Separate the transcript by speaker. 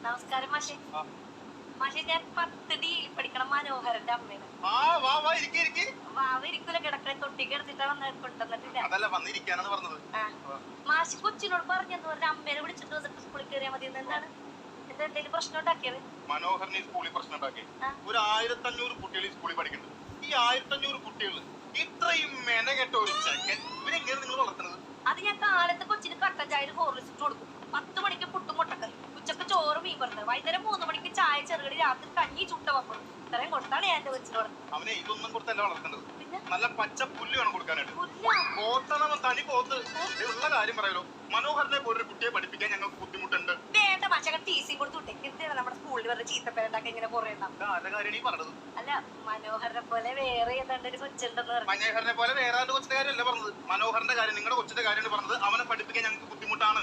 Speaker 1: നമസ്കാരം മാഷെ. മാഷെ, ഞാൻ 10D പഠിക്കണ മനോഹരന്റെ അമ്മയാണ്. വാവരിക്കൂല, കിടക്കണ തൊട്ടിക്ക് എടുത്തിട്ടാ കൊണ്ടുവന്നിട്ടില്ല. മാഷി കൊച്ചിനോട് പറഞ്ഞെന്ന് പറഞ്ഞ അമ്മേനെ വിളിച്ചിട്ട് വന്നിട്ട് സ്കൂളിൽ കയറിയാ മതി. എന്താണ് എന്തെങ്കിലും പ്രശ്നം ഉണ്ടാക്കിയത്?
Speaker 2: മനോഹരനെ സ്കൂളിൽ പ്രശ്നം ഉണ്ടാക്കി. ഒരു 1500 കുട്ടികൾ സ്കൂളിൽ പഠിക്കുന്നുണ്ട്. ഈ 1500 കുട്ടികൾ ഇത്രയും മെനകെട്ട ഒരു ചെക്കൻ ഇവരെങ്ങനെ നിങ്ങൾ വളർത്തുന്നത്?
Speaker 1: അത് ഞാൻ കാലത്ത് കൊച്ചിന് കട്ടൻ ചായ ഹോർലിക്സ് ഇട്ട് കൊടുക്കും. 10 മണിക്ക് പുട്ടും മുട്ടക്കറി, ഉച്ചക്ക് ചോറ് മീൻ പറഞ്ഞത്, വൈകുന്നേരം 3 മണിക്ക് ചായ ചെറുകടി, രാത്രി കഞ്ഞി ചുട്ട പപ്പടം. ഇത്രയും കൊടുത്താണ് ഞാൻ എന്റെ കൊച്ചിന് വളർത്തുന്നത്.
Speaker 2: അവനെ ഇതൊന്നും കൊടുത്തല്ല വളർത്തേണ്ടത്. നല്ല പച്ച പുല്ല് വേണം കൊടുക്കാനായിട്ട്.
Speaker 1: പുല്ല
Speaker 2: തനി പോത്ത് ഉള്ള കാര്യം പറയലോ. മനോഹരനെ പോലൊരു കുട്ടിയെ പഠിപ്പിക്കാൻ ഞങ്ങൾക്ക് ബുദ്ധിമുട്ടുണ്ട്.
Speaker 1: വേണ്ട മാഷകൾ TC കൊടുത്തു വിട്ടേ. എന്തിനാണ് നമ്മുടെ സ്കൂളിൽ വെറുതെ ചീത്തപ്പേരുണ്ടാക്കി ഇങ്ങനെ കുറേ
Speaker 2: പറഞ്ഞത്?
Speaker 1: അല്ല, മനോഹരനെ പോലെ വേറെ ഏതാണ്ട് ഒരു കൊച്ചുണ്ടെന്ന് പറഞ്ഞു.
Speaker 2: മനോഹരനെ പോലെ വേറെ കൊച്ചിന്റെ കാര്യമല്ല പറഞ്ഞത്. മനോഹരന്റെ കാര്യം, നിങ്ങളുടെ കൊച്ചിന്റെ കാര്യമാണ് പറഞ്ഞത്. അവനെ പഠിപ്പിക്കാൻ ഞങ്ങൾക്ക് ബുദ്ധിമുട്ടാണ്.